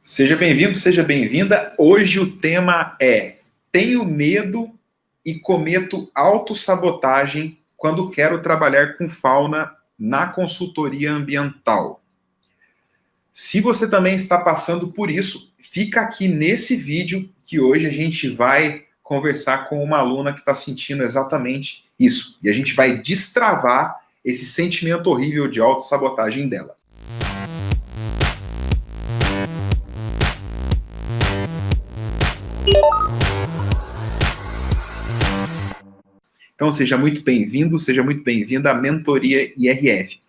Seja bem-vindo, seja bem-vinda. Hoje o tema é: tenho medo e cometo autossabotagem quando quero trabalhar com fauna na consultoria ambiental. Se você também está passando por isso, fica aqui nesse vídeo que hoje a gente vai conversar com uma aluna que está sentindo exatamente isso. E a gente vai destravar esse sentimento horrível de autossabotagem dela. Então, seja muito bem-vindo, seja muito bem-vinda à Mentoria IRF.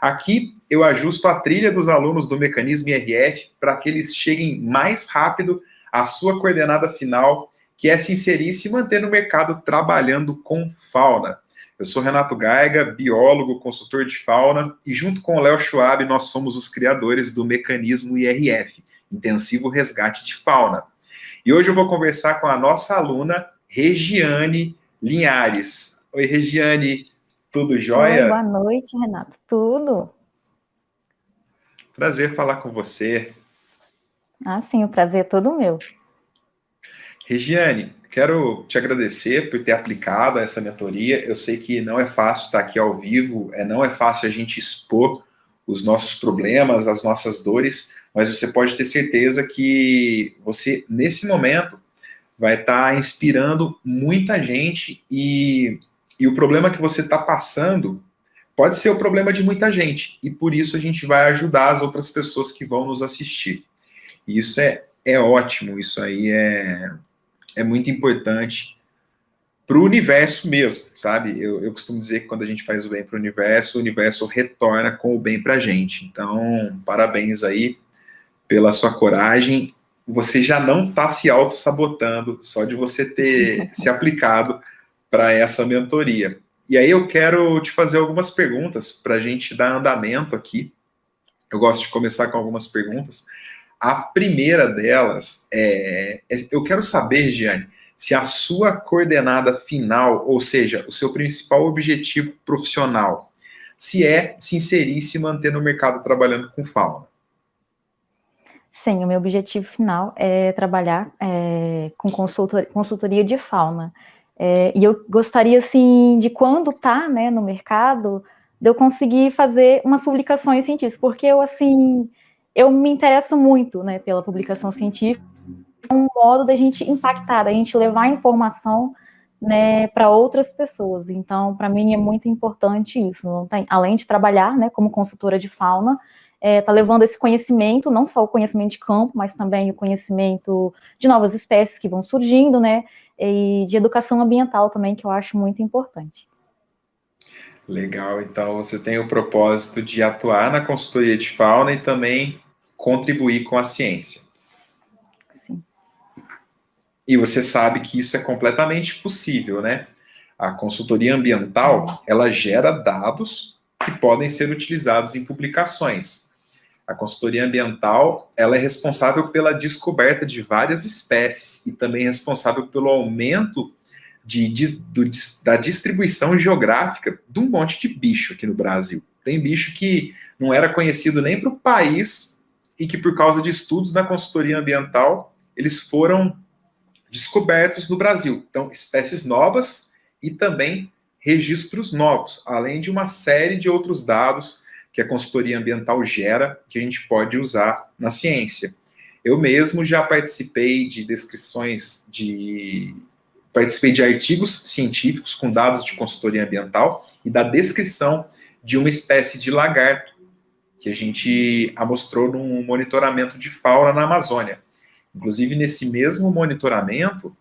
Aqui eu ajusto a trilha dos alunos do Mecanismo IRF para que eles cheguem mais rápido à sua coordenada final, que é se inserir e se manter no mercado trabalhando com fauna. Eu sou Renato Gaiga, biólogo, consultor de fauna, e junto com o Léo Schwab, nós somos os criadores do Mecanismo IRF, Intensivo Resgate de Fauna. E hoje eu vou conversar com a nossa aluna, Regiane Linhares. Oi, Regiane, tudo jóia? Oi, boa noite, Renato. Tudo? Prazer falar com você. Sim, o prazer é todo meu. Regiane, quero te agradecer por ter aplicado essa mentoria. Eu sei que não é fácil estar aqui ao vivo, não é fácil a gente expor os nossos problemas, as nossas dores, mas você pode ter certeza que você, nesse momento, vai estar inspirando muita gente e o problema que você está passando pode ser o problema de muita gente, e por isso a gente vai ajudar as outras pessoas que vão nos assistir. E isso é ótimo, isso aí é muito importante para o universo mesmo, sabe? Eu costumo dizer que quando a gente faz o bem para o universo retorna com o bem para a gente. Então, parabéns aí pela sua coragem. Você já não está se auto-sabotando só de você ter se aplicado para essa mentoria. E aí eu quero te fazer algumas perguntas para a gente dar andamento aqui. Eu gosto de começar com algumas perguntas. A primeira delas eu quero saber, Giane, se a sua coordenada final, ou seja, o seu principal objetivo profissional, se inserir e se manter no mercado trabalhando com fauna. Sim, o meu objetivo final é trabalhar com consultoria de fauna. E eu gostaria, assim, de quando tá, né, no mercado, de eu conseguir fazer umas publicações científicas, porque eu me interesso muito, né, pela publicação científica, um modo da gente impactar, da gente levar informação, né, para outras pessoas. Então, para mim é muito importante isso. Não tem, além de trabalhar, né, como consultora de fauna, tá levando esse conhecimento, não só o conhecimento de campo, mas também o conhecimento de novas espécies que vão surgindo, né, e de educação ambiental também, que eu acho muito importante. Legal, então você tem o propósito de atuar na consultoria de fauna e também contribuir com a ciência. Sim. E você sabe que isso é completamente possível, né? A consultoria ambiental, ela gera dados que podem ser utilizados em publicações. A consultoria ambiental, ela é responsável pela descoberta de várias espécies e também responsável pelo aumento da distribuição geográfica de um monte de bicho aqui no Brasil. Tem bicho que não era conhecido nem para o país e que, por causa de estudos na consultoria ambiental, eles foram descobertos no Brasil. Então, espécies novas e também registros novos, além de uma série de outros dados que a consultoria ambiental gera, que a gente pode usar na ciência. Eu mesmo já participei de participei de artigos científicos com dados de consultoria ambiental e da descrição de uma espécie de lagarto que a gente amostrou num monitoramento de fauna na Amazônia. Inclusive, nesse mesmo monitoramento,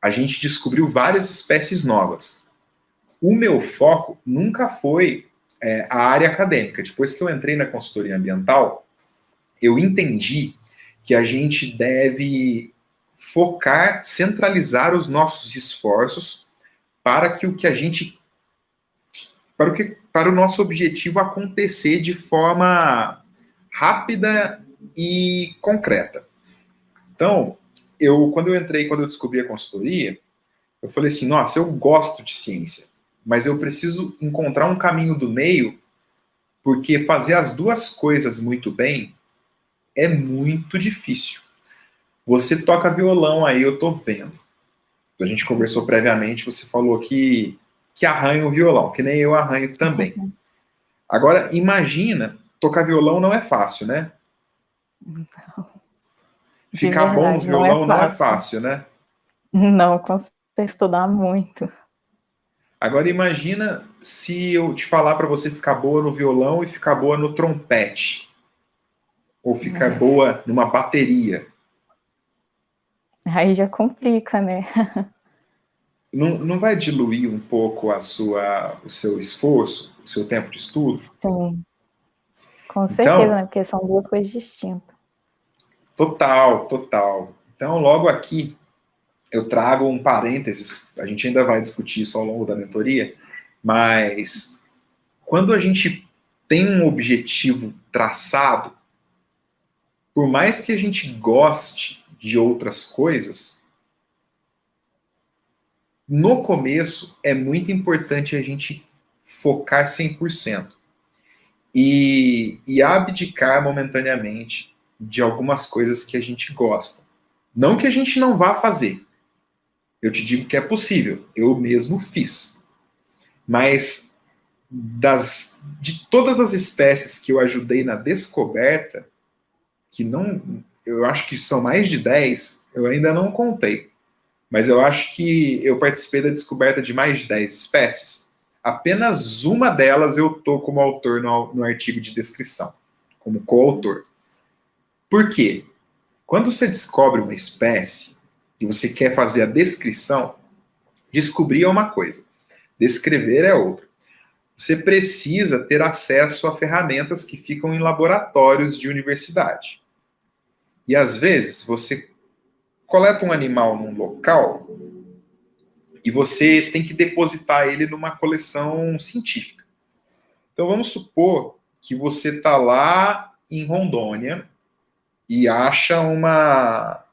a gente descobriu várias espécies novas. O meu foco nunca foi a área acadêmica. Depois que eu entrei na consultoria ambiental, eu entendi que a gente deve focar, centralizar os nossos esforços para que para o nosso objetivo acontecer de forma rápida e concreta. Então, quando eu descobri a consultoria, eu falei assim, nossa, eu gosto de ciência, mas eu preciso encontrar um caminho do meio, porque fazer as duas coisas muito bem é muito difícil. Você toca violão aí, eu tô vendo. A gente conversou previamente, você falou que arranha o violão, que nem eu arranho também. Agora, imagina, tocar violão não é fácil, né? De Ficar bom no verdade, não é violão não é fácil, né? Não, com certeza estudar muito. Agora imagina se eu te falar para você ficar boa no violão e ficar boa no trompete. Ou ficar boa numa bateria. Aí já complica, né? Não vai diluir um pouco o seu esforço, o seu tempo de estudo? Sim, com certeza, Então, né? Porque são duas coisas distintas. total, total. Então, logo aqui, eu trago um parênteses, a gente ainda vai discutir isso ao longo da mentoria, mas quando a gente tem um objetivo traçado, por mais que a gente goste de outras coisas, no começo é muito importante a gente focar 100% e abdicar momentaneamente de algumas coisas que a gente gosta. Não que a gente não vá fazer. Eu te digo que é possível. Eu mesmo fiz. Mas de todas as espécies que eu ajudei na descoberta, que não, eu acho que são mais de 10, eu ainda não contei. Mas eu acho que eu participei da descoberta de mais de 10 espécies. Apenas uma delas eu estou como autor no artigo de descrição, como coautor. Por quê? Quando você descobre uma espécie e você quer fazer a descrição, descobrir é uma coisa, descrever é outra. Você precisa ter acesso a ferramentas que ficam em laboratórios de universidade. E às vezes você coleta um animal num local e você tem que depositar ele numa coleção científica. Então vamos supor que você está lá em Rondônia e acha uma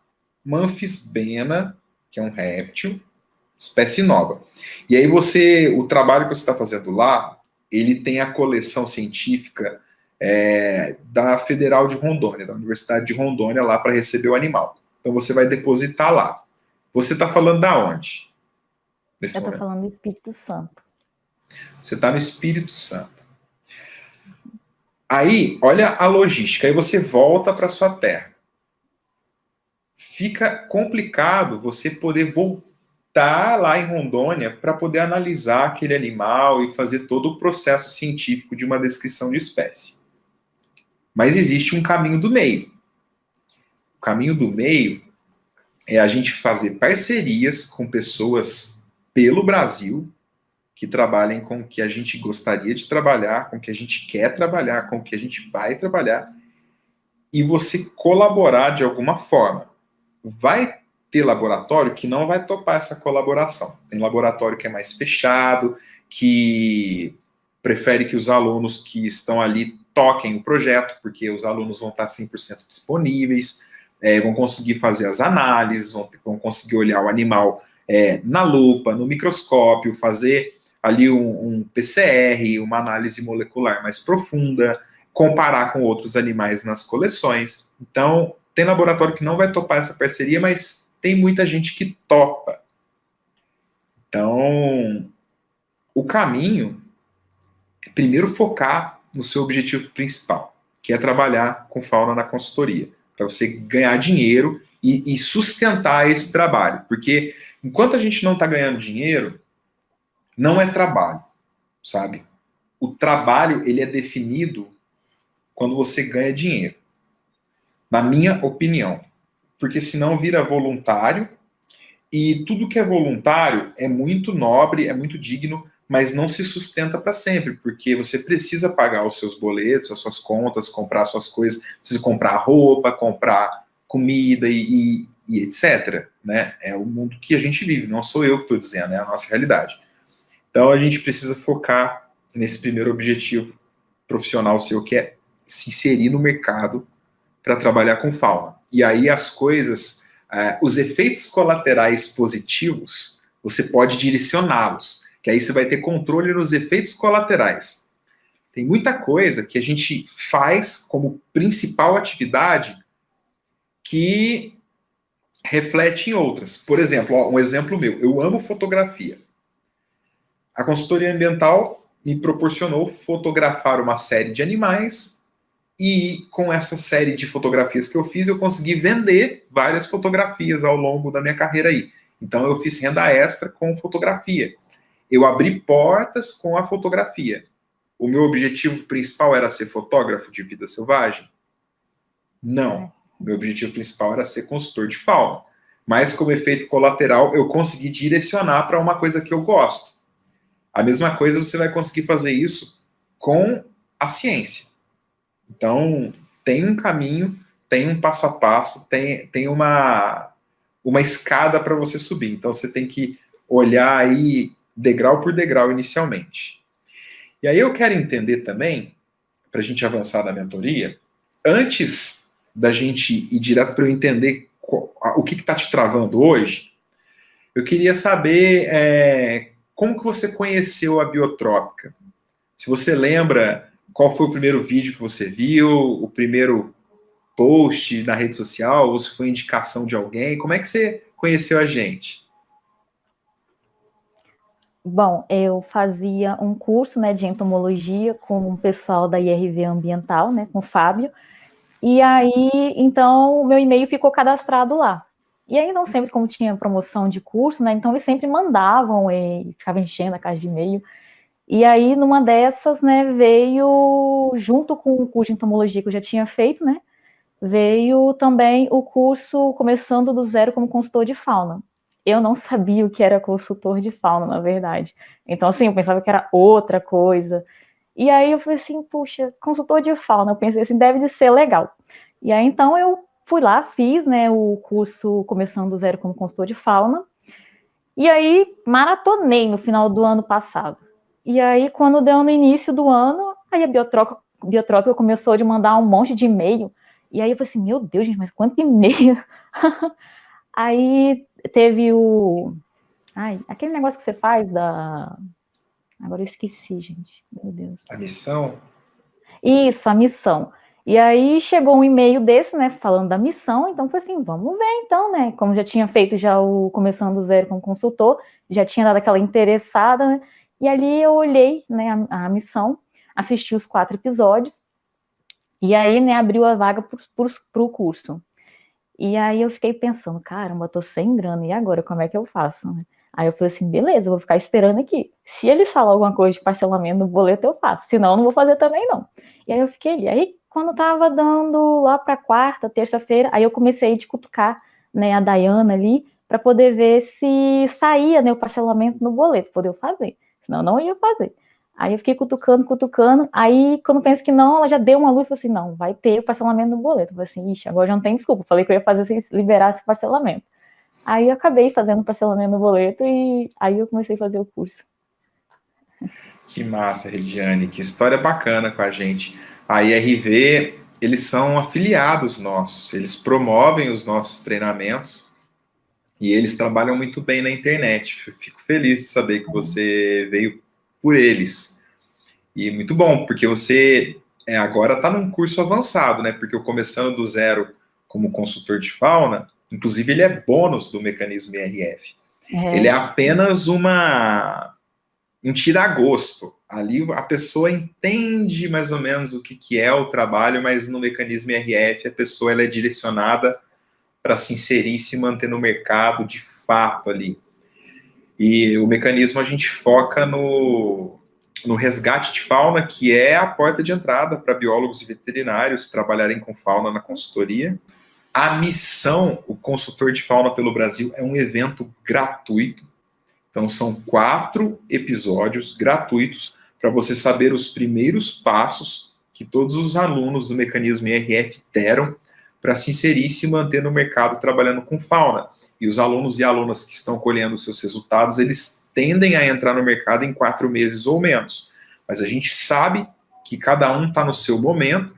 anfisbena, que é um réptil, espécie nova. E aí o trabalho que você está fazendo lá, ele tem a coleção científica da Federal de Rondônia, da Universidade de Rondônia, lá para receber o animal. Então você vai depositar lá. Você está falando da onde? Eu estou falando do Espírito Santo. Você está no Espírito Santo. Aí, olha a logística. Aí você volta para sua terra. Fica complicado você poder voltar lá em Rondônia para poder analisar aquele animal e fazer todo o processo científico de uma descrição de espécie. Mas existe um caminho do meio. O caminho do meio é a gente fazer parcerias com pessoas pelo Brasil que trabalhem com o que a gente gostaria de trabalhar, com o que a gente quer trabalhar, com o que a gente vai trabalhar, e você colaborar de alguma forma. Vai ter laboratório que não vai topar essa colaboração. Tem laboratório que é mais fechado, que prefere que os alunos que estão ali toquem o projeto, porque os alunos vão estar 100% disponíveis, vão conseguir fazer as análises, vão conseguir olhar o animal na lupa, no microscópio, fazer ali um PCR, uma análise molecular mais profunda, comparar com outros animais nas coleções. Então, tem laboratório que não vai topar essa parceria, mas tem muita gente que topa. Então, o caminho é primeiro focar no seu objetivo principal, que é trabalhar com fauna na consultoria, para você ganhar dinheiro e sustentar esse trabalho. Porque enquanto a gente não está ganhando dinheiro, não é trabalho, sabe? O trabalho, ele é definido quando você ganha dinheiro. Na minha opinião. Porque senão vira voluntário, e tudo que é voluntário é muito nobre, é muito digno, mas não se sustenta para sempre, porque você precisa pagar os seus boletos, as suas contas, comprar as suas coisas, precisa comprar roupa, comprar comida e etc. Né? É o mundo que a gente vive, não sou eu que estou dizendo, é a nossa realidade. Então a gente precisa focar nesse primeiro objetivo profissional seu, que é se inserir no mercado para trabalhar com fauna. E aí as coisas, os efeitos colaterais positivos, você pode direcioná-los, que aí você vai ter controle nos efeitos colaterais. Tem muita coisa que a gente faz como principal atividade que reflete em outras. Por exemplo, ó, um exemplo meu, eu amo fotografia. A consultoria ambiental me proporcionou fotografar uma série de animais e com essa série de fotografias que eu fiz, eu consegui vender várias fotografias ao longo da minha carreira aí. Então eu fiz renda extra com fotografia. Eu abri portas com a fotografia. O meu objetivo principal era ser fotógrafo de vida selvagem? Não. Meu objetivo principal era ser consultor de fauna. Mas como efeito colateral, eu consegui direcionar para uma coisa que eu gosto. A mesma coisa você vai conseguir fazer isso com a ciência. Então, tem um caminho, tem um passo a passo, tem uma escada para você subir. Então, você tem que olhar aí degrau por degrau inicialmente. E aí eu quero entender também, para a gente avançar na mentoria, antes da gente ir direto para eu entender o que está te travando hoje, eu queria saber como que você conheceu a Biotrópica. Se você lembra qual foi o primeiro vídeo que você viu, o primeiro post na rede social, ou se foi indicação de alguém, como é que você conheceu a gente? Bom, eu fazia um curso, né, de entomologia com o pessoal da IRV Ambiental, né, com o Fábio, e aí, então, o meu e-mail ficou cadastrado lá. E aí, não sempre, como tinha promoção de curso, né, então eles sempre mandavam e ficava enchendo a caixa de e-mail. E aí, numa dessas, né, veio, junto com o curso de entomologia que eu já tinha feito, né, veio também o curso Começando do Zero como Consultor de Fauna. Eu não sabia o que era consultor de fauna, na verdade. Então, assim, eu pensava que era outra coisa. E aí eu falei assim, puxa, consultor de fauna, eu pensei assim, deve de ser legal. E aí, então, eu fui lá, fiz, né, o curso Começando do Zero como Consultor de Fauna, e aí maratonei no final do ano passado. E aí, quando deu no início do ano, aí a Biotrópica começou a mandar um monte de e-mail. E aí eu falei assim, meu Deus, gente, mas quanto e-mail? Aí teve aquele negócio que você faz da... Agora eu esqueci, gente. Meu Deus. A missão? Isso, a missão. E aí chegou um e-mail desse, né, falando da missão, então foi assim, vamos ver então, né, como já tinha feito já o Começando do Zero como consultor, já tinha dado aquela interessada, né, e ali eu olhei, né, a missão, assisti os 4 episódios, e aí, né, abriu a vaga para o curso. E aí eu fiquei pensando, caramba, eu tô sem grana, e agora, como é que eu faço? Aí eu falei assim, beleza, eu vou ficar esperando aqui. Se eles falar alguma coisa de parcelamento no boleto, eu faço. Senão, eu não vou fazer também, não. E aí eu fiquei ali. Aí, quando tava dando lá pra quarta, terça-feira, aí eu comecei a cutucar, né, a Dayana ali, para poder ver se saía, né, o parcelamento no boleto, poder eu fazer. Senão, eu não ia fazer. Aí eu fiquei cutucando, aí quando penso que não, ela já deu uma luz, falei assim, não, vai ter o parcelamento no boleto. Eu falei assim, ixi, agora já não tem desculpa, falei que eu ia fazer se liberasse o parcelamento. Aí eu acabei fazendo parcelamento no boleto e aí eu comecei a fazer o curso. Que massa, Regiane, que história bacana com a gente. A IRV, eles são afiliados nossos, eles promovem os nossos treinamentos e eles trabalham muito bem na internet. Fico feliz de saber que você veio por eles. E muito bom, porque você agora está num curso avançado, né? Porque o Começando do Zero como consultor de fauna, inclusive ele é bônus do mecanismo IRF. Ele é apenas um tira-gosto. Ali a pessoa entende mais ou menos o que é o trabalho, mas no mecanismo IRF a pessoa ela é direcionada para se inserir e se manter no mercado de fato ali. E o mecanismo a gente foca no resgate de fauna, que é a porta de entrada para biólogos e veterinários trabalharem com fauna na consultoria. A missão, o Consultor de Fauna pelo Brasil, é um evento gratuito. Então, são 4 episódios gratuitos para você saber os primeiros passos que todos os alunos do mecanismo IRF deram para se inserir e se manter no mercado trabalhando com fauna. E os alunos e alunas que estão colhendo seus resultados, eles tendem a entrar no mercado em 4 meses ou menos. Mas a gente sabe que cada um está no seu momento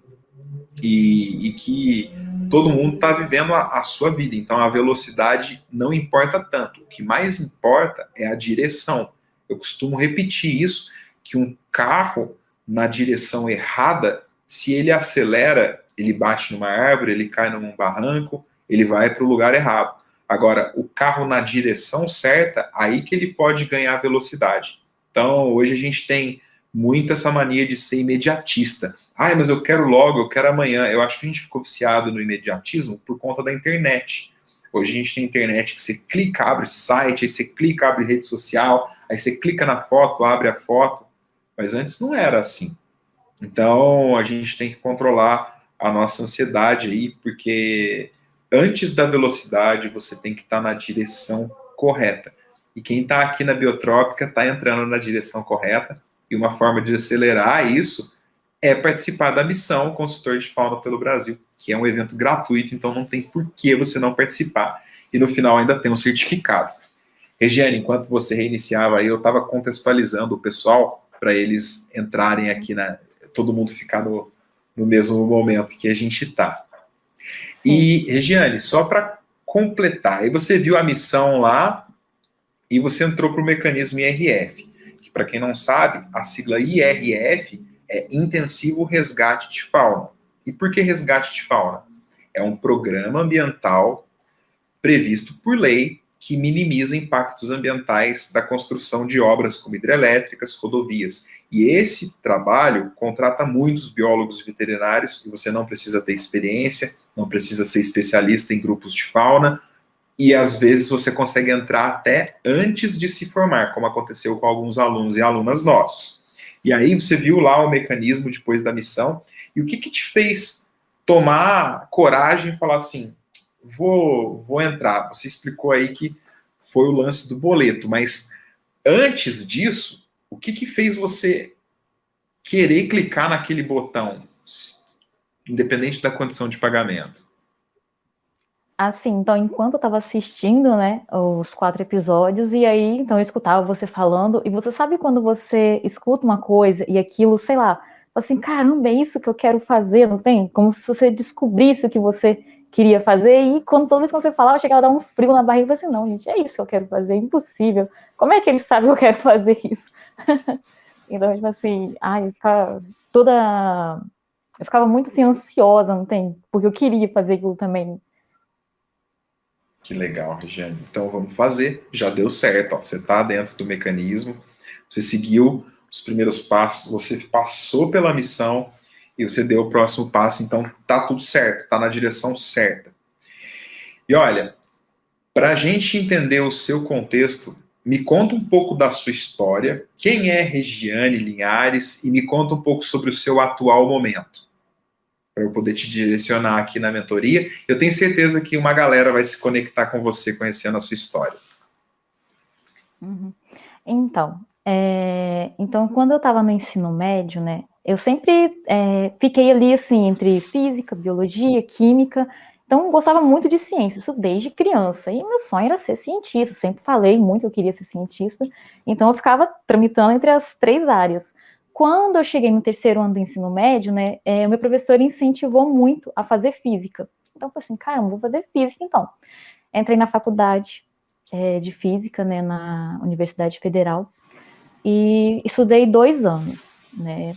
e que todo mundo está vivendo a sua vida. Então a velocidade não importa tanto. O que mais importa é a direção. Eu costumo repetir isso, que um carro na direção errada, se ele acelera, ele bate numa árvore, ele cai num barranco, ele vai para o lugar errado. Agora, o carro na direção certa, aí que ele pode ganhar velocidade. Então, hoje a gente tem muito essa mania de ser imediatista. Ai, mas eu quero logo, eu quero amanhã. Eu acho que a gente ficou viciado no imediatismo por conta da internet. Hoje a gente tem internet que você clica, abre site, aí você clica, abre rede social, aí você clica na foto, abre a foto. Mas antes não era assim. Então, a gente tem que controlar a nossa ansiedade aí, porque antes da velocidade, você tem que estar na direção correta. E quem está aqui na Biotrópica está entrando na direção correta, e uma forma de acelerar isso é participar da missão Consultor de Fauna pelo Brasil, que é um evento gratuito, então não tem por que você não participar. E no final ainda tem um certificado. Regiane, enquanto você reiniciava aí, eu estava contextualizando o pessoal para eles entrarem aqui todo mundo ficar no mesmo momento que a gente está. E, Regiane, só para completar, aí você viu a missão lá e você entrou para o mecanismo IRF, que para quem não sabe, a sigla IRF é Intensivo Resgate de Fauna. E por que resgate de fauna? É um programa ambiental previsto por lei que minimiza impactos ambientais da construção de obras como hidrelétricas, rodovias. E esse trabalho contrata muitos biólogos veterinários, e você não precisa ter experiência, não precisa ser especialista em grupos de fauna, e às vezes você consegue entrar até antes de se formar, como aconteceu com alguns alunos e alunas nossos. E aí você viu lá o mecanismo depois da missão, e o que te fez tomar coragem e falar assim, vou entrar. Você explicou aí que foi o lance do boleto, mas antes disso, o que fez você querer clicar naquele botão, independente da condição de pagamento? Assim, então, enquanto eu estava assistindo, né, os 4 episódios, e aí, então, eu escutava você falando, e você sabe quando você escuta uma coisa e aquilo, sei lá, assim, caramba, é isso que eu quero fazer, não tem? Como se você descobrisse o que você queria fazer, e toda vez que você falava, chegava a dar um frio na barriga, e assim, não, gente, é isso que eu quero fazer, é impossível. Como é que ele sabe que eu quero fazer isso? Então, tipo assim, ai, eu ficava muito, assim, ansiosa, não tem? Porque eu queria fazer aquilo também. Que legal, Regiane. Então vamos fazer. Já deu certo. Ó. Você está dentro do mecanismo, você seguiu os primeiros passos, você passou pela missão e você deu o próximo passo. Então tá tudo certo, tá na direção certa. E olha, para a gente entender o seu contexto, me conta um pouco da sua história. Quem é Regiane Linhares e me conta um pouco sobre o seu atual momento, para eu poder te direcionar aqui na mentoria. Eu tenho certeza que uma galera vai se conectar com você conhecendo a sua história. Uhum. Então, quando eu estava no ensino médio, né, eu sempre fiquei ali, assim, entre física, biologia, química, então eu gostava muito de ciência, isso desde criança, e meu sonho era ser cientista, sempre falei muito que eu queria ser cientista, então eu ficava tramitando entre as 3 áreas. Quando eu cheguei no 3º ano do ensino médio, né, o meu professor incentivou muito a fazer física, então eu falei assim, caramba, vou fazer física então. Entrei na faculdade de física, né, na Universidade Federal, e estudei 2 anos, né,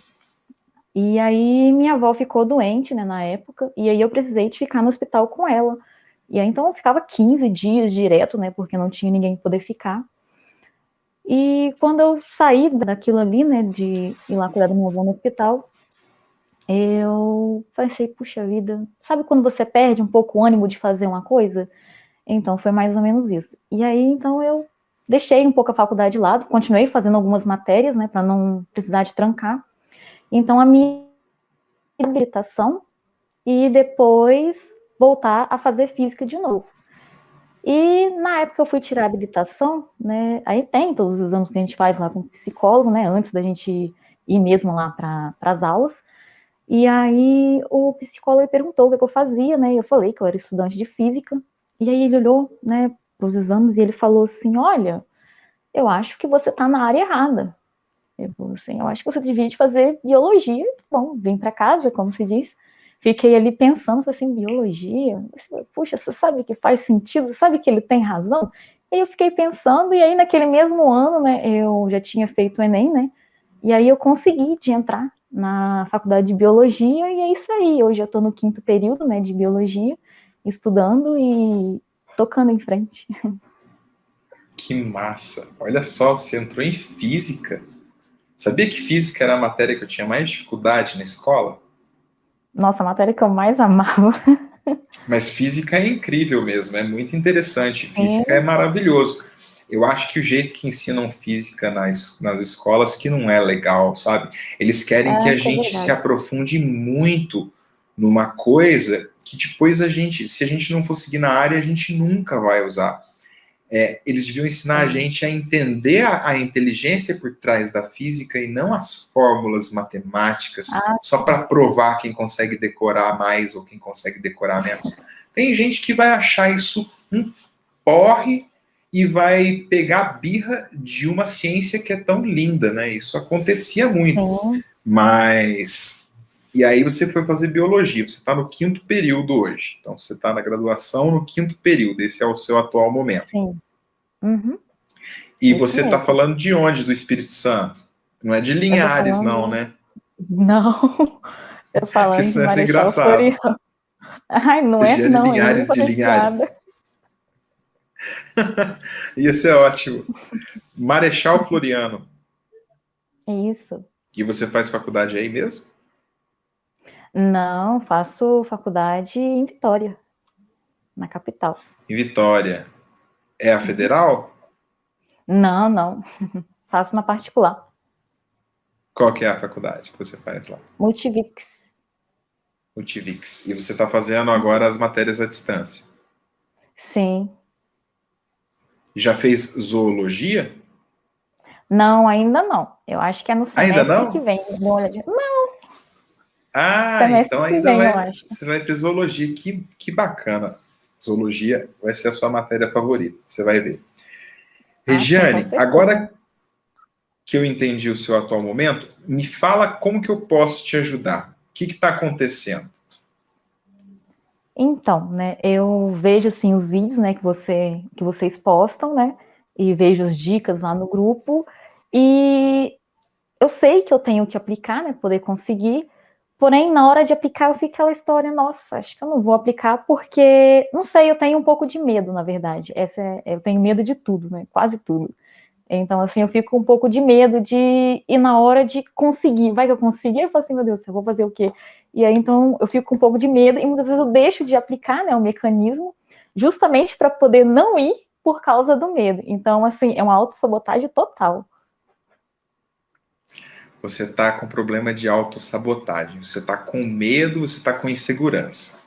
e aí minha avó ficou doente, né, na época, e aí eu precisei de ficar no hospital com ela, e aí então eu ficava 15 dias direto, né, porque não tinha ninguém para poder ficar, e quando eu saí daquilo ali, né, de ir lá cuidar da minha avó no hospital, eu pensei, puxa vida, sabe quando você perde um pouco o ânimo de fazer uma coisa? Então, foi mais ou menos isso. E aí, então, eu deixei um pouco a faculdade de lado, continuei fazendo algumas matérias, né, para não precisar de trancar. Então, a minha habilitação e depois voltar a fazer física de novo. E na época eu fui tirar a habilitação, né, aí tem todos os exames que a gente faz lá com o psicólogo, né, antes da gente ir mesmo lá para as aulas. E aí o psicólogo perguntou o que eu fazia, né, e eu falei que eu era estudante de física. E aí ele olhou, né, para os exames e ele falou assim, olha, eu acho que você está na área errada. Eu falei assim, eu acho que você devia fazer biologia. Bom, vim para casa, como se diz. Fiquei ali pensando, falei assim, biologia? Puxa, você sabe que faz sentido? Você sabe que ele tem razão? E eu fiquei pensando, e aí naquele mesmo ano, né, eu já tinha feito o Enem, né, e aí eu consegui de entrar na faculdade de biologia, e é isso aí, hoje eu estou no 5º período, né, de biologia, estudando e tocando em frente. Que massa! Olha só, você entrou em física. Sabia que física era a matéria que eu tinha mais dificuldade na escola? Nossa, a matéria que eu mais amava. Mas física é incrível mesmo, é muito interessante. Física é Sim, maravilhoso. Eu acho que o jeito que ensinam física nas escolas que não é legal, sabe? Eles querem que a que é gente se verdade. aprofunde muito numa coisa que depois se a gente não for seguir na área, a gente nunca vai usar. Eles deviam ensinar a Sim. gente a entender a inteligência por trás da física e não as fórmulas matemáticas, Ah, só para provar quem consegue decorar mais ou quem consegue decorar menos. Tem gente que vai achar isso um porre e vai pegar a birra de uma ciência que é tão linda, né? Isso acontecia muito. sim, Mas. E aí você foi fazer biologia, você está no quinto período hoje. Então você está na graduação no quinto período, esse é o seu atual momento. sim. Uhum, E isso você está mesmo. falando de onde do Espírito Santo? Não é de Eu tô Linhares, não, falando. né? Não, eu Porque falando de senão ia ser Marechal engraçado. Floriano. Ai, não é? Regiane Não, eu nem Linhares vou de dar risada. Linhares. Ia ser ótimo. Marechal Floriano. Isso. E você faz faculdade aí mesmo? Não, faço faculdade em Vitória, na capital. Em Vitória. É a Uhum. federal? Não, não, faço na particular. Qual que é a faculdade que você faz lá? Multivix. Multivix. E você está fazendo agora as matérias à distância. Sim. Já fez zoologia? Não, ainda não. Eu acho que é no Ainda semestre que não? vem. Dá uma olhadinha. Não, Ah, então semestre que ainda vem, eu vai. acho. Você vai ter zoologia. Que bacana. Zoologia vai ser a sua matéria favorita. Você vai ver. Ah, sim, com Regiane, certeza. agora que eu entendi o seu atual momento, me fala como que eu posso te ajudar. O que está acontecendo? Então, né, eu vejo assim os vídeos, né, que vocês postam, né, e vejo as dicas lá no grupo e eu sei que eu tenho que aplicar, né, poder conseguir. Porém, na hora de aplicar, eu fico aquela história, nossa, acho que eu não vou aplicar porque, não sei, eu tenho um pouco de medo, na verdade. Eu tenho medo de tudo, né? Quase tudo. Então, assim, eu fico um pouco de medo de ir na hora de conseguir. Vai que eu conseguir? Eu falo assim, meu Deus, eu vou fazer o quê? E aí, então, eu fico com um pouco de medo e muitas vezes eu deixo de aplicar, né, o mecanismo, justamente para poder não ir por causa do medo. Então, assim, é uma autossabotagem total. Você está com problema de autossabotagem. Você está com medo, você está com insegurança.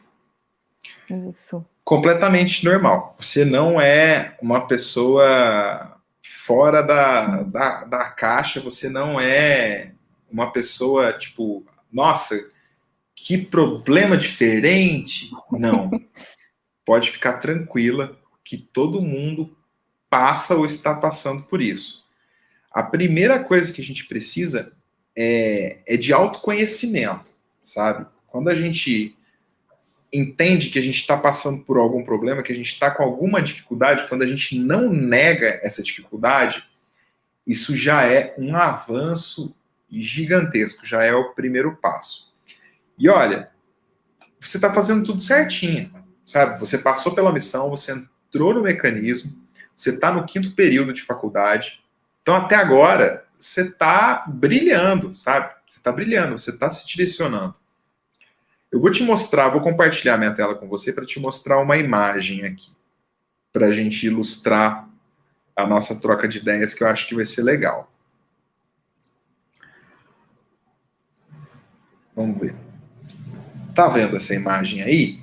Isso. Completamente normal. Você não é uma pessoa fora da caixa, você não é uma pessoa tipo, nossa, que problema diferente. Não. Pode ficar tranquila que todo mundo passa ou está passando por isso. A primeira coisa que a gente precisa é de autoconhecimento, sabe? Quando a gente entende que a gente está passando por algum problema, que a gente está com alguma dificuldade, quando a gente não nega essa dificuldade, isso já é um avanço gigantesco, já é o primeiro passo. E olha, você está fazendo tudo certinho, sabe? Você passou pela missão, você entrou no mecanismo, você está no quinto período de faculdade, então até agora você está brilhando, sabe? Você está brilhando, você está se direcionando. Eu vou te mostrar, vou compartilhar minha tela com você para te mostrar uma imagem aqui, para a gente ilustrar a nossa troca de ideias, que eu acho que vai ser legal. Vamos ver. Tá vendo essa imagem aí?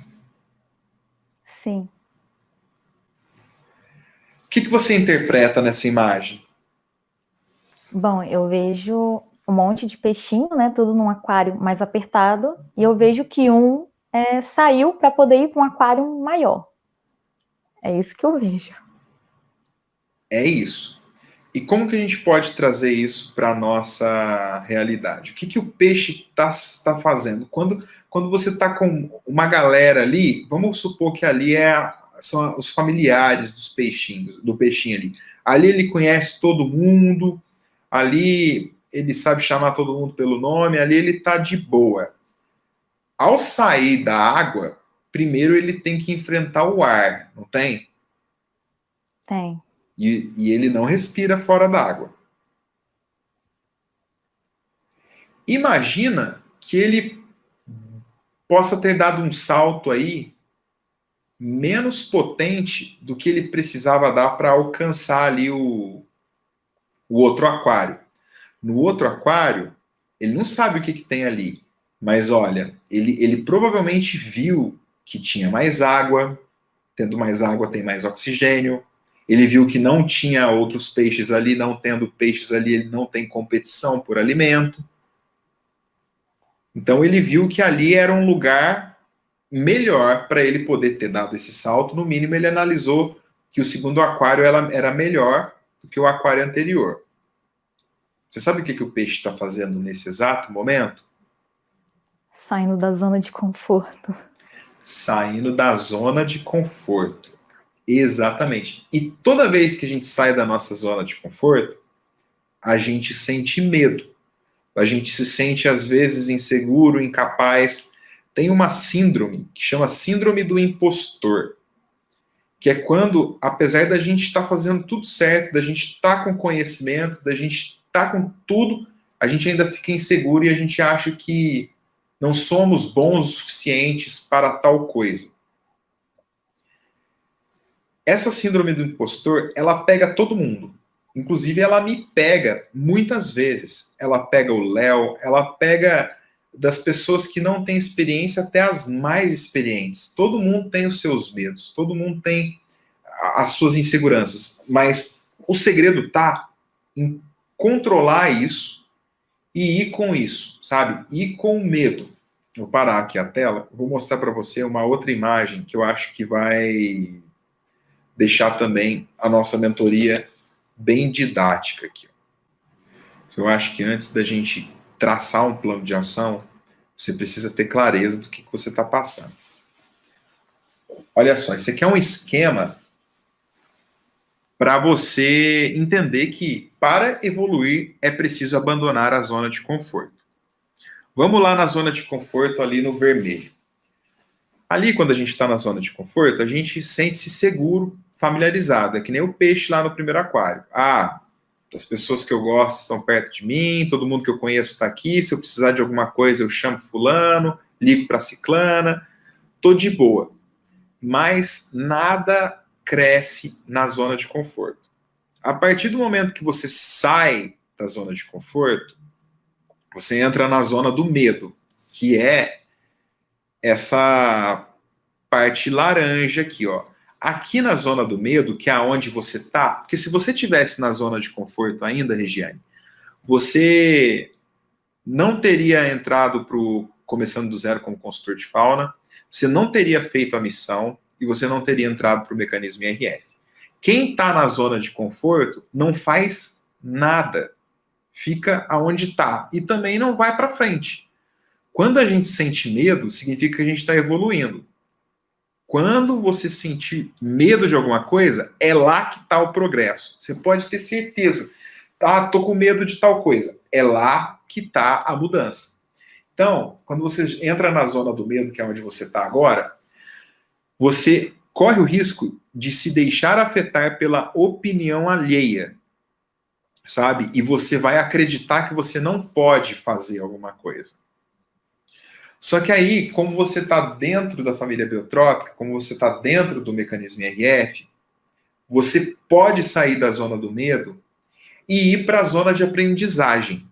Sim. O que você interpreta nessa imagem? Bom, eu vejo um monte de peixinho, né? Tudo num aquário mais apertado, e eu vejo que um saiu para poder ir para um aquário maior. É isso que eu vejo. É isso. E como que a gente pode trazer isso para a nossa realidade? O que o peixe tá fazendo? Quando você está com uma galera ali, vamos supor que ali são os familiares dos peixinhos, do peixinho ali. Ali ele conhece todo mundo, ali ele sabe chamar todo mundo pelo nome, ali ele está de boa. Ao sair da água, primeiro ele tem que enfrentar o ar, não tem? Tem. E ele não respira fora d'água. Imagina que ele possa ter dado um salto aí menos potente do que ele precisava dar para alcançar ali o outro aquário. No outro aquário, ele não sabe o que tem ali, mas olha, ele provavelmente viu que tinha mais água, tendo mais água tem mais oxigênio, ele viu que não tinha outros peixes ali, não tendo peixes ali, ele não tem competição por alimento. Então ele viu que ali era um lugar melhor para ele poder ter dado esse salto. No mínimo, ele analisou que o segundo aquário era melhor do que o aquário anterior. Você sabe o que o peixe está fazendo nesse exato momento? Saindo da zona de conforto. Saindo da zona de conforto. Exatamente. E toda vez que a gente sai da nossa zona de conforto, a gente sente medo. A gente se sente, às vezes, inseguro, incapaz. Tem uma síndrome que chama síndrome do impostor, que é quando, apesar da gente estar fazendo tudo certo, da gente estar com conhecimento, da gente estar com tudo, a gente ainda fica inseguro e a gente acha que não somos bons o suficientes para tal coisa. Essa síndrome do impostor, ela pega todo mundo. Inclusive, ela me pega muitas vezes. Ela pega o Léo, ela pega das pessoas que não têm experiência até as mais experientes. Todo mundo tem os seus medos, todo mundo tem as suas inseguranças, mas o segredo tá em controlar isso e ir com isso, sabe? Ir com o medo. Vou parar aqui a tela, vou mostrar para você uma outra imagem que eu acho que vai deixar também a nossa mentoria bem didática aqui. Eu acho que antes da gente traçar um plano de ação, você precisa ter clareza do que você está passando. Olha só, isso aqui é um esquema para você entender que para evoluir é preciso abandonar a zona de conforto. Vamos lá na zona de conforto ali no vermelho. Ali, quando a gente está na zona de conforto, a gente sente-se seguro, familiarizado. É que nem o peixe lá no primeiro aquário. Ah, as pessoas que eu gosto estão perto de mim, todo mundo que eu conheço está aqui. Se eu precisar de alguma coisa, eu chamo fulano, ligo para ciclana. Tô de boa. Mas nada cresce na zona de conforto. A partir do momento que você sai da zona de conforto, você entra na zona do medo, que é essa parte laranja aqui, ó. Aqui na zona do medo, que é onde você tá, porque se você tivesse na zona de conforto ainda, Regiane, você não teria entrado pro Começando do Zero como consultor de fauna, você não teria feito a missão e você não teria entrado para o mecanismo IRF. Quem está na zona de conforto não faz nada, fica aonde está e também não vai para frente. Quando a gente sente medo, significa que a gente está evoluindo. Quando você sentir medo de alguma coisa, é lá que está o progresso. Você pode ter certeza. Ah, tô com medo de tal coisa. É lá que está a mudança. Então, quando você entra na zona do medo, que é onde você está agora, você corre o risco de se deixar afetar pela opinião alheia, sabe? E você vai acreditar que você não pode fazer alguma coisa. Só que aí, como você está dentro da família biotrópica, como você está dentro do mecanismo IRF, você pode sair da zona do medo e ir para a zona de aprendizagem.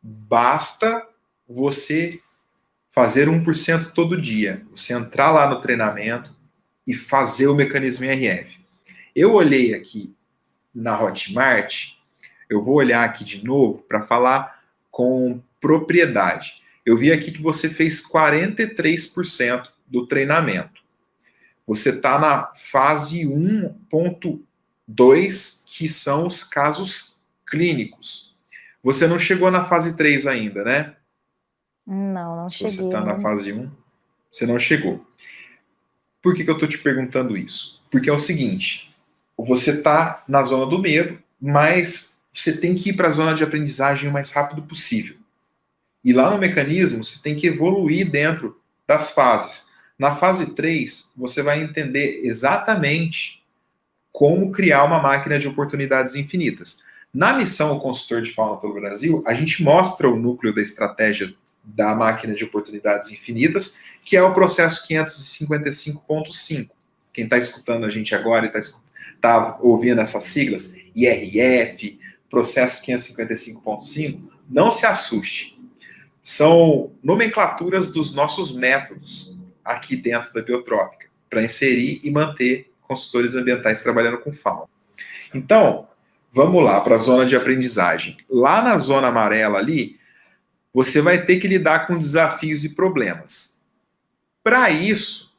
Basta você fazer 1% todo dia. Você entrar lá no treinamento e fazer o mecanismo IRF. Eu olhei aqui na Hotmart, eu vou olhar aqui de novo para falar com propriedade. Eu vi aqui que você fez 43% do treinamento. Você está na fase 1.2, que são os casos clínicos. Você não chegou na fase 3 ainda, né? Não Se cheguei. você está na fase 1, você não chegou. Por que eu estou te perguntando isso? Porque é o seguinte, você está na zona do medo, mas você tem que ir para a zona de aprendizagem o mais rápido possível. E lá no mecanismo, você tem que evoluir dentro das fases. Na fase 3, você vai entender exatamente como criar uma máquina de oportunidades infinitas. Na missão O Consultor de Fauna pelo Brasil, a gente mostra o núcleo da estratégia da máquina de oportunidades infinitas, que é o processo 555.5. Quem está escutando a gente agora e está ouvindo essas siglas, IRF, processo 555.5, não se assuste. São nomenclaturas dos nossos métodos aqui dentro da Biotrópica, para inserir e manter consultores ambientais trabalhando com fauna. Então, vamos lá para a zona de aprendizagem. Lá na zona amarela ali, você vai ter que lidar com desafios e problemas. Para isso,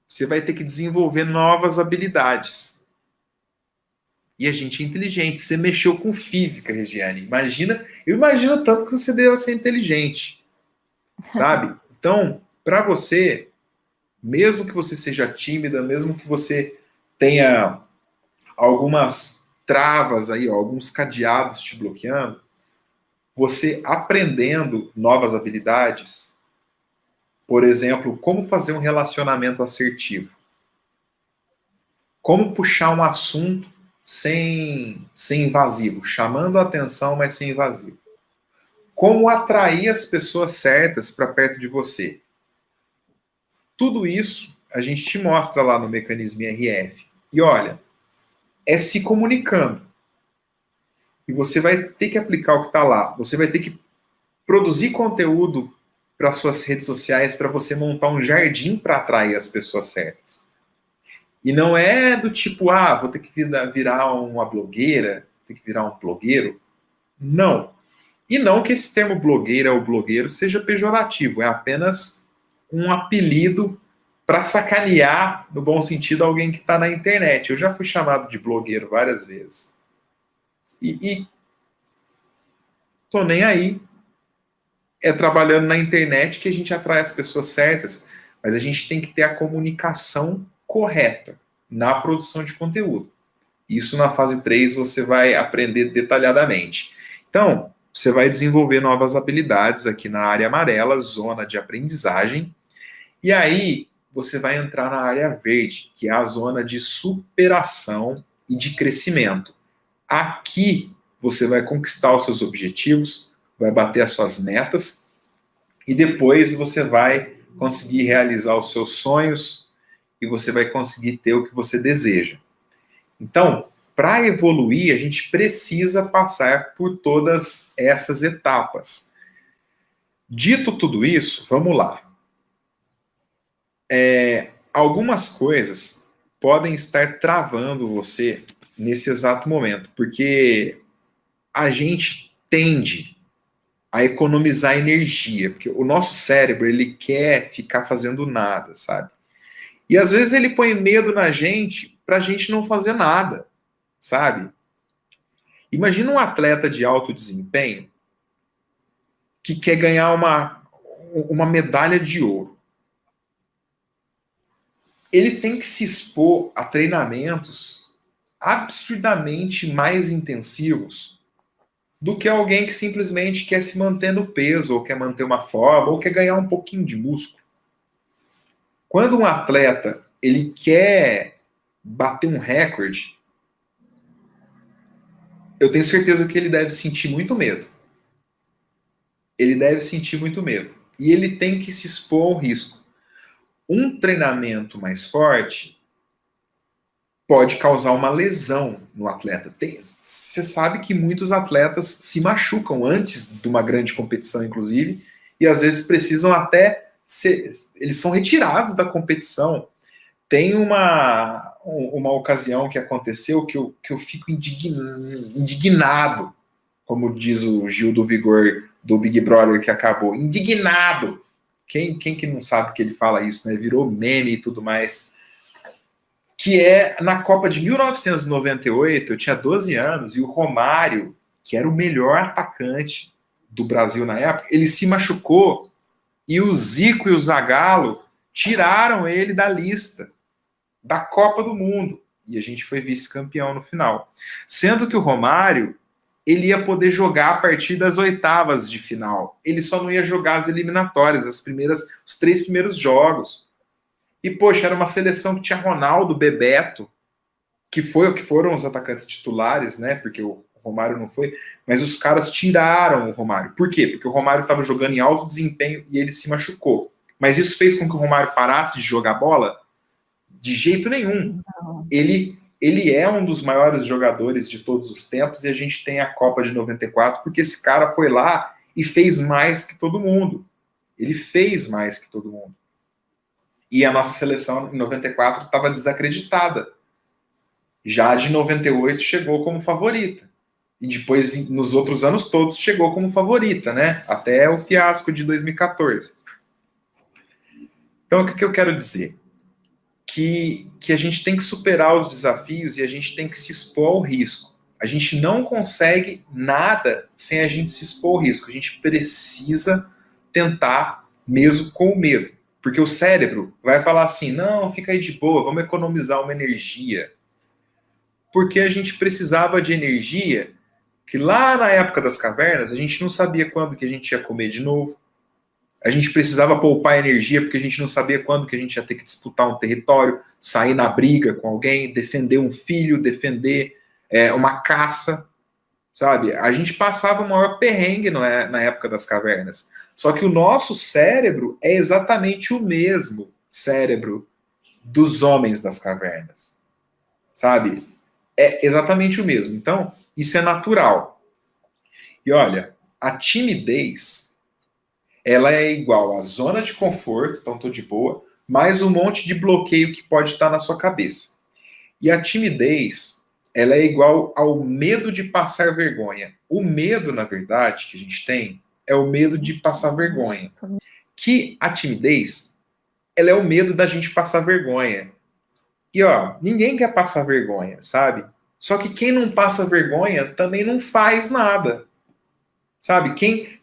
você vai ter que desenvolver novas habilidades. E a gente é inteligente. Você mexeu com física, Regiane. Eu imagino tanto que você deva ser inteligente. Sabe? Então, para você, mesmo que você seja tímida, mesmo que você tenha algumas travas aí, ó, alguns cadeados te bloqueando, você aprendendo novas habilidades, por exemplo, como fazer um relacionamento assertivo, como puxar um assunto sem invasivo, chamando a atenção, mas sem invasivo, como atrair as pessoas certas para perto de você. Tudo isso a gente te mostra lá no mecanismo IRF. E olha, é se comunicando. E você vai ter que aplicar o que está lá. Você vai ter que produzir conteúdo para suas redes sociais para você montar um jardim para atrair as pessoas certas. E não é do tipo, vou ter que virar uma blogueira, ter que virar um blogueiro. Não. E não que esse termo blogueira ou blogueiro seja pejorativo, é apenas um apelido para sacanear, no bom sentido, alguém que está na internet. Eu já fui chamado de blogueiro várias vezes. E tô nem aí. É trabalhando na internet que a gente atrai as pessoas certas, mas a gente tem que ter a comunicação correta na produção de conteúdo. Isso na fase 3 você vai aprender detalhadamente. Então, você vai desenvolver novas habilidades aqui na área amarela, zona de aprendizagem, e aí você vai entrar na área verde, que é a zona de superação e de crescimento. Aqui você vai conquistar os seus objetivos, vai bater as suas metas, e depois você vai conseguir realizar os seus sonhos e você vai conseguir ter o que você deseja. Então, para evoluir, a gente precisa passar por todas essas etapas. Dito tudo isso, vamos lá. Algumas coisas podem estar travando você nesse exato momento, porque a gente tende a economizar energia, porque o nosso cérebro, ele quer ficar fazendo nada, sabe? E às vezes ele põe medo na gente pra gente não fazer nada, sabe? Imagina um atleta de alto desempenho que quer ganhar uma medalha de ouro. Ele tem que se expor a treinamentos absurdamente mais intensivos do que alguém que simplesmente quer se manter no peso, ou quer manter uma forma, ou quer ganhar um pouquinho de músculo. Quando um atleta ele quer bater um recorde, eu tenho certeza que ele deve sentir muito medo. Ele deve sentir muito medo. E ele tem que se expor ao risco. Um treinamento mais forte pode causar uma lesão no atleta. Você sabe que muitos atletas se machucam antes de uma grande competição, inclusive, e às vezes precisam até eles são retirados da competição. Tem uma ocasião que aconteceu que eu fico indignado, como diz o Gil do Vigor do Big Brother que acabou. Indignado! Quem que não sabe que ele fala isso, né? Virou meme e tudo mais. Que é na Copa de 1998, eu tinha 12 anos, e o Romário, que era o melhor atacante do Brasil na época, ele se machucou e o Zico e o Zagallo tiraram ele da lista da Copa do Mundo. E a gente foi vice-campeão no final. Sendo que o Romário, ele ia poder jogar a partir das oitavas de final. Ele só não ia jogar as eliminatórias, os 3 primeiros jogos. E, poxa, era uma seleção que tinha Ronaldo, Bebeto, que foram os atacantes titulares, né? Porque o Romário não foi, mas os caras tiraram o Romário. Por quê? Porque o Romário estava jogando em alto desempenho e ele se machucou. Mas isso fez com que o Romário parasse de jogar bola? De jeito nenhum. Ele é um dos maiores jogadores de todos os tempos e a gente tem a Copa de 94 porque esse cara foi lá e fez mais que todo mundo. Ele fez mais que todo mundo. E a nossa seleção em 94 estava desacreditada. Já de 98 chegou como favorita. E depois, nos outros anos todos, chegou como favorita, né? Até o fiasco de 2014. Então, o que eu quero dizer? Que a gente tem que superar os desafios e a gente tem que se expor ao risco. A gente não consegue nada sem a gente se expor ao risco. A gente precisa tentar mesmo com o medo. Porque o cérebro vai falar assim, não, fica aí de boa, vamos economizar uma energia. Porque a gente precisava de energia que lá na época das cavernas a gente não sabia quando que a gente ia comer de novo. A gente precisava poupar energia porque a gente não sabia quando que a gente ia ter que disputar um território, sair na briga com alguém, defender um filho, defender uma caça, sabe? A gente passava o maior perrengue na época das cavernas. Só que o nosso cérebro é exatamente o mesmo cérebro dos homens das cavernas, sabe? É exatamente o mesmo. Então, isso é natural. E olha, a timidez, ela é igual à zona de conforto, então tô de boa, mais um monte de bloqueio que pode estar na sua cabeça. E a timidez, ela é igual ao medo de passar vergonha. O medo, na verdade, que a gente tem, é o medo de passar vergonha. Que a timidez, ela é o medo da gente passar vergonha. E ó, ninguém quer passar vergonha, sabe? Só que quem não passa vergonha também não faz nada. Sabe?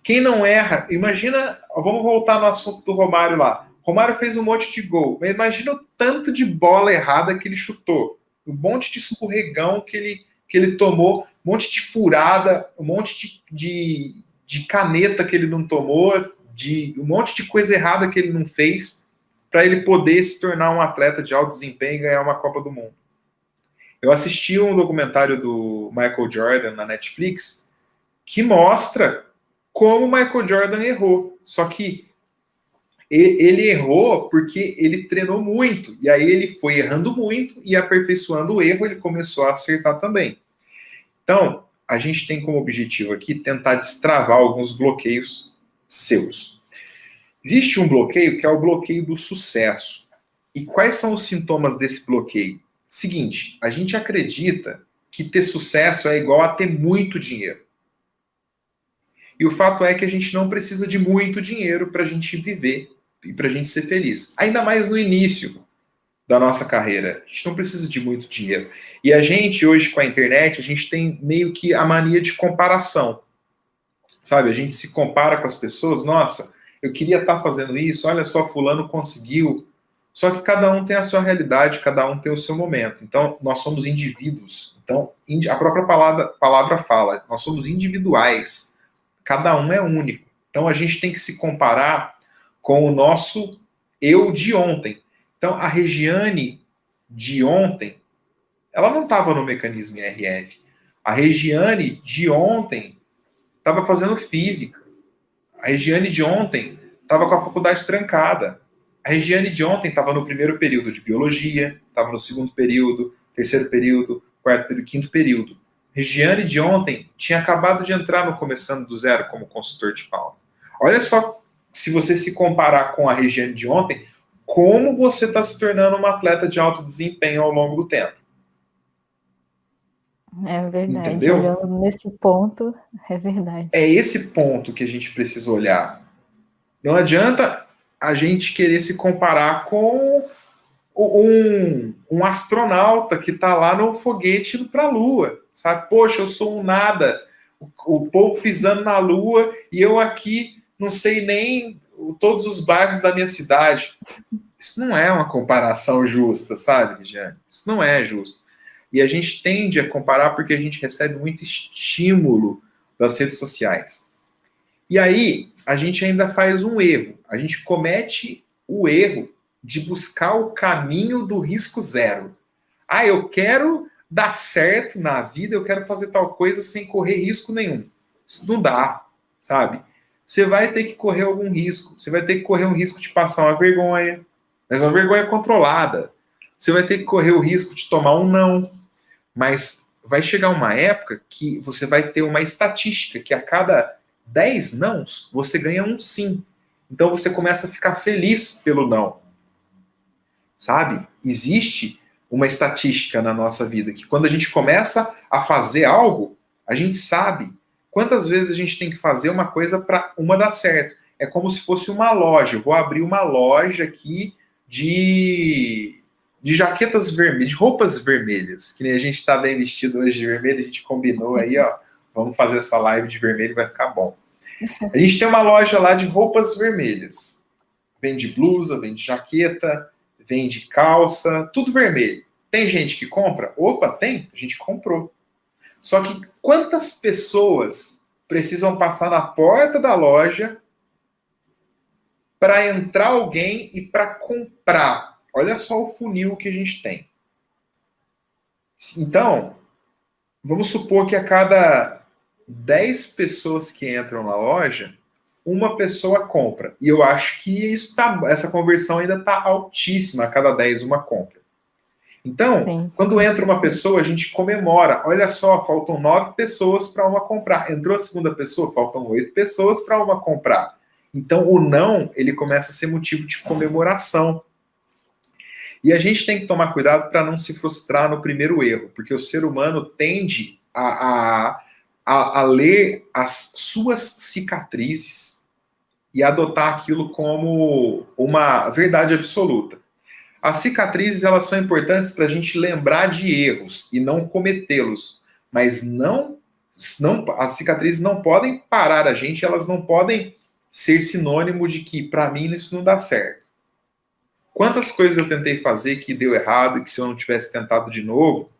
Quem não erra, imagina, vamos voltar no assunto do Romário lá. Romário fez um monte de gol, mas imagina o tanto de bola errada que ele chutou, um monte de escorregão que ele tomou, um monte de furada, um monte de caneta que ele não tomou, um monte de coisa errada que ele não fez para ele poder se tornar um atleta de alto desempenho e ganhar uma Copa do Mundo. Eu assisti um documentário do Michael Jordan na Netflix que mostra como o Michael Jordan errou. Só que ele errou porque ele treinou muito. E aí ele foi errando muito e aperfeiçoando o erro, ele começou a acertar também. Então, a gente tem como objetivo aqui tentar destravar alguns bloqueios seus. Existe um bloqueio que é o bloqueio do sucesso. E quais são os sintomas desse bloqueio? Seguinte, a gente acredita que ter sucesso é igual a ter muito dinheiro. E o fato é que a gente não precisa de muito dinheiro para a gente viver e para a gente ser feliz. Ainda mais no início da nossa carreira. A gente não precisa de muito dinheiro. E a gente, hoje, com a internet, a gente tem meio que a mania de comparação. Sabe? A gente se compara com as pessoas. Nossa, eu queria estar fazendo isso. Olha só, fulano conseguiu. Só que cada um tem a sua realidade, cada um tem o seu momento. Então, nós somos indivíduos. Então, a própria palavra fala, nós somos individuais. Cada um é único. Então a gente tem que se comparar com o nosso eu de ontem. Então a Regiane de ontem, ela não estava no mecanismo IRF. A Regiane de ontem estava fazendo física. A Regiane de ontem estava com a faculdade trancada. A Regiane de ontem estava no primeiro período de biologia, estava no segundo período, terceiro período, quarto período, quinto período. Regiane de ontem tinha acabado de entrar no Começando do Zero como consultor de fauna. Olha só, se você se comparar com a Regiane de ontem, como você está se tornando uma atleta de alto desempenho ao longo do tempo. É verdade. Entendeu? Olhando nesse ponto, é verdade. É esse ponto que a gente precisa olhar. Não adianta a gente querer se comparar com um astronauta que está lá no foguete para a Lua, sabe? Poxa, eu sou um nada, o povo pisando na Lua e eu aqui não sei nem todos os bairros da minha cidade. Isso não é uma comparação justa, sabe, Regiane? Isso não é justo. E a gente tende a comparar porque a gente recebe muito estímulo das redes sociais. E aí, a gente ainda faz um erro. A gente comete o erro de buscar o caminho do risco zero. Ah, eu quero dar certo na vida, eu quero fazer tal coisa sem correr risco nenhum. Isso não dá, sabe? Você vai ter que correr algum risco. Você vai ter que correr um risco de passar uma vergonha, mas uma vergonha controlada. Você vai ter que correr o risco de tomar um não. Mas vai chegar uma época que você vai ter uma estatística que a cada 10 nãos, você ganha um sim. Então você começa a ficar feliz pelo não. Sabe? Existe uma estatística na nossa vida que quando a gente começa a fazer algo, a gente sabe quantas vezes a gente tem que fazer uma coisa para uma dar certo. É como se fosse uma loja. Eu vou abrir uma loja aqui de jaquetas vermelhas, de roupas vermelhas, que nem a gente está bem vestido hoje de vermelho, a gente combinou aí, ó, vamos fazer essa live de vermelho, vai ficar bom. A gente tem uma loja lá de roupas vermelhas. Vende blusa, vende jaqueta, vende calça, tudo vermelho. Tem gente que compra? Opa, tem, a gente comprou. Só que quantas pessoas precisam passar na porta da loja para entrar alguém e para comprar? Olha só o funil que a gente tem. Então, vamos supor que a cada 10 pessoas que entram na loja, uma pessoa compra. E eu acho que essa conversão ainda está altíssima, a cada 10 uma compra. Então, sim, quando entra uma pessoa, a gente comemora. Olha só, faltam 9 pessoas para uma comprar. Entrou a segunda pessoa, faltam 8 pessoas para uma comprar. Então, o não, ele começa a ser motivo de comemoração. E a gente tem que tomar cuidado para não se frustrar no primeiro erro, porque o ser humano tende a ler as suas cicatrizes e adotar aquilo como uma verdade absoluta. As cicatrizes, elas são importantes para a gente lembrar de erros e não cometê-los, mas as cicatrizes não podem parar a gente, elas não podem ser sinônimo de que, para mim, isso não dá certo. Quantas coisas eu tentei fazer que deu errado e que se eu não tivesse tentado de novo,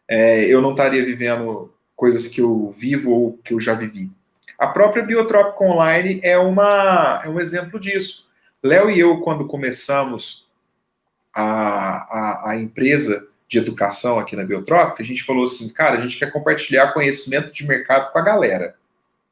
eu não estaria vivendo coisas que eu vivo ou que eu já vivi. A própria Biotrópica Online é um exemplo disso. Léo e eu, quando começamos a empresa de educação aqui na Biotrópica, a gente falou assim, cara, a gente quer compartilhar conhecimento de mercado com a galera.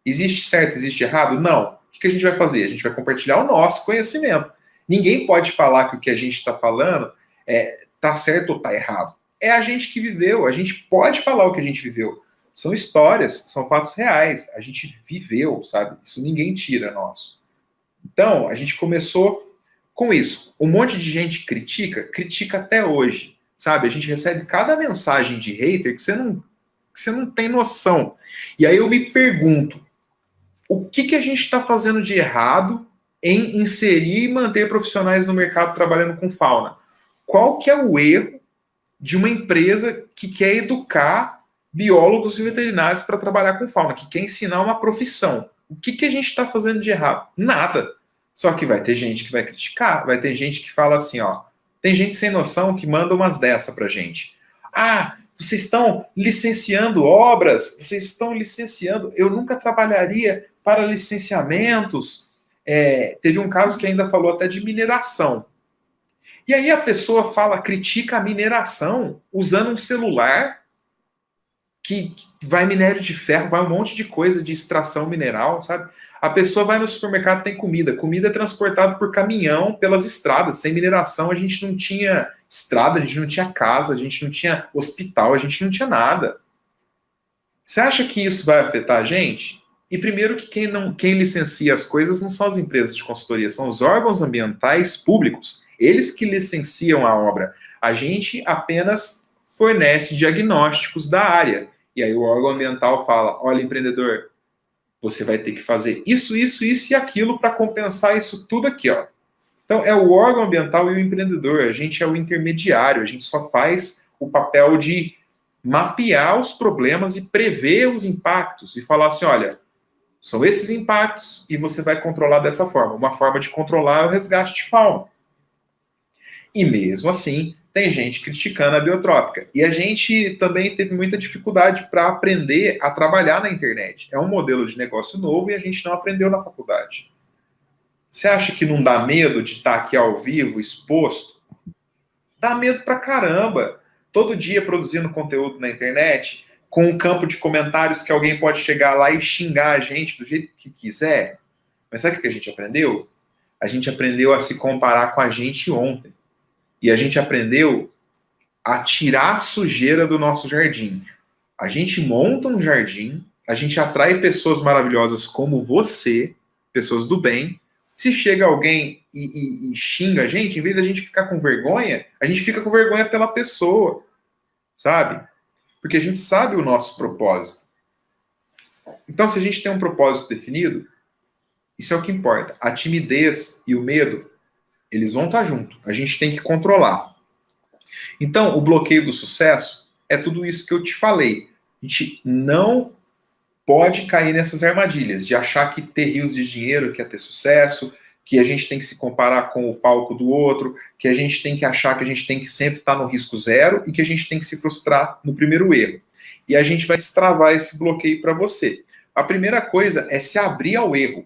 Existe certo, existe errado? Não. O que a gente vai fazer? A gente vai compartilhar o nosso conhecimento. Ninguém pode falar que o que a gente está falando está certo ou está errado. É a gente que viveu, a gente pode falar o que a gente viveu. São histórias, são fatos reais. A gente viveu, sabe? Isso ninguém tira nosso. Então, a gente começou com isso. Um monte de gente critica até hoje, sabe? A gente recebe cada mensagem de hater que você não tem noção. E aí eu me pergunto, o que a gente está fazendo de errado em inserir e manter profissionais no mercado trabalhando com fauna? Qual que é o erro de uma empresa que quer educar biólogos e veterinários para trabalhar com fauna, que quer ensinar uma profissão? O que a gente está fazendo de errado? Nada. Só que vai ter gente que vai criticar, vai ter gente que fala assim, ó, tem gente sem noção que manda umas dessa pra gente. Ah, vocês estão licenciando obras, vocês estão licenciando, eu nunca trabalharia para licenciamentos. Teve um caso que ainda falou até de mineração. E aí a pessoa critica a mineração usando um celular que vai minério de ferro, vai um monte de coisa de extração mineral, sabe? A pessoa vai no supermercado, tem comida. Comida é transportada por caminhão pelas estradas. Sem mineração, a gente não tinha estrada, a gente não tinha casa, a gente não tinha hospital, a gente não tinha nada. Você acha que isso vai afetar a gente? E primeiro que quem licencia as coisas não são as empresas de consultoria, são os órgãos ambientais públicos. Eles que licenciam a obra. A gente apenas fornece diagnósticos da área. E aí o órgão ambiental fala, olha, empreendedor, você vai ter que fazer isso, isso, isso e aquilo para compensar isso tudo aqui, ó. Então, é o órgão ambiental e o empreendedor. A gente é o intermediário, a gente só faz o papel de mapear os problemas e prever os impactos e falar assim, olha, são esses impactos e você vai controlar dessa forma. Uma forma de controlar é o resgate de fauna. E mesmo assim, tem gente criticando a biotrópica. E a gente também teve muita dificuldade para aprender a trabalhar na internet. É um modelo de negócio novo e a gente não aprendeu na faculdade. Você acha que não dá medo de estar aqui ao vivo, exposto? Dá medo pra caramba. Todo dia produzindo conteúdo na internet, com um campo de comentários que alguém pode chegar lá e xingar a gente do jeito que quiser. Mas sabe o que a gente aprendeu? A gente aprendeu a se comparar com a gente ontem. E a gente aprendeu a tirar a sujeira do nosso jardim. A gente monta um jardim, a gente atrai pessoas maravilhosas como você, pessoas do bem. Se chega alguém e xinga a gente, em vez da gente ficar com vergonha, a gente fica com vergonha pela pessoa, sabe? Porque a gente sabe o nosso propósito. Então, se a gente tem um propósito definido, isso é o que importa. A timidez e o medo, eles vão estar juntos. A gente tem que controlar. Então, o bloqueio do sucesso é tudo isso que eu te falei. A gente não pode cair nessas armadilhas de achar que ter rios de dinheiro que é ter sucesso, que a gente tem que se comparar com o palco do outro, que a gente tem que achar que a gente tem que sempre estar no risco zero e que a gente tem que se frustrar no primeiro erro. E a gente vai destravar esse bloqueio para você. A primeira coisa é se abrir ao erro.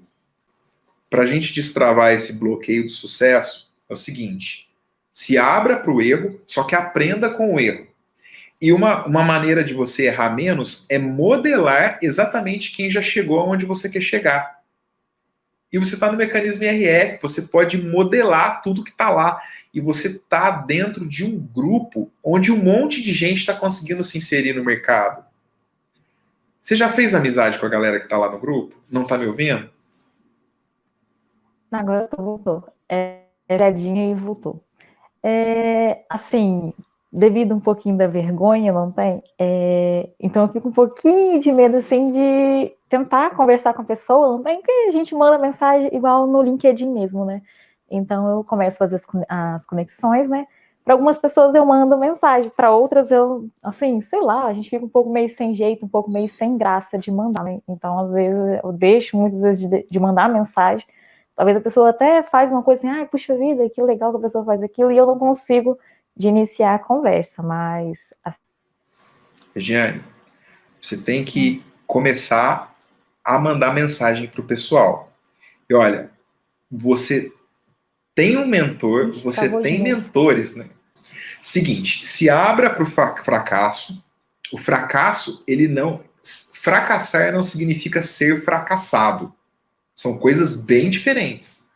Para a gente destravar esse bloqueio do sucesso, é o seguinte: se abra para o erro, só que aprenda com o erro. E uma maneira de você errar menos é modelar exatamente quem já chegou aonde você quer chegar. E você está no mecanismo IRF, você pode modelar tudo que está lá. E você está dentro de um grupo onde um monte de gente está conseguindo se inserir no mercado. Você já fez amizade com a galera que está lá no grupo? Não está me ouvindo? Agora voltou. Olhadinha e voltou. Assim, devido um pouquinho da vergonha, não tem? Então eu fico um pouquinho de medo, assim, de tentar conversar com a pessoa, não tem? Porque a gente manda mensagem igual no LinkedIn mesmo, né? Então eu começo a fazer as conexões, né? Para algumas pessoas eu mando mensagem, para outras eu, assim, sei lá, a gente fica um pouco meio sem jeito, um pouco meio sem graça de mandar, né? Então, às vezes, eu deixo muitas vezes de mandar mensagem. Talvez a pessoa até faz uma coisa assim, ai, puxa vida, que legal que a pessoa faz aquilo, e eu não consigo de iniciar a conversa, mas... Regiane, você tem que começar a mandar mensagem para o pessoal. E olha, você tem um mentor, você tem mentores, né? Seguinte, se abra para o fracasso. O fracasso, ele não... Fracassar não significa ser fracassado. São coisas bem diferentes.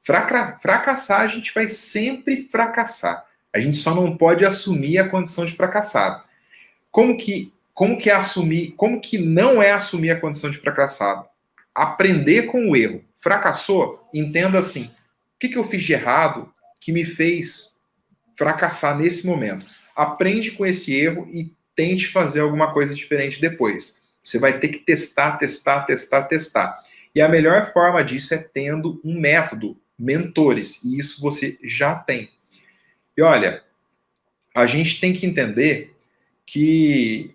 Fracassar, a gente vai sempre fracassar. A gente só não pode assumir a condição de fracassado. Como que é assumir, como que não é assumir a condição de fracassado? Aprender com o erro. Fracassou? Entenda assim: o que eu fiz de errado que me fez fracassar nesse momento? Aprende com esse erro e tente fazer alguma coisa diferente depois. Você vai ter que testar. E a melhor forma disso é tendo um método, mentores, e isso você já tem. E olha, a gente tem que entender que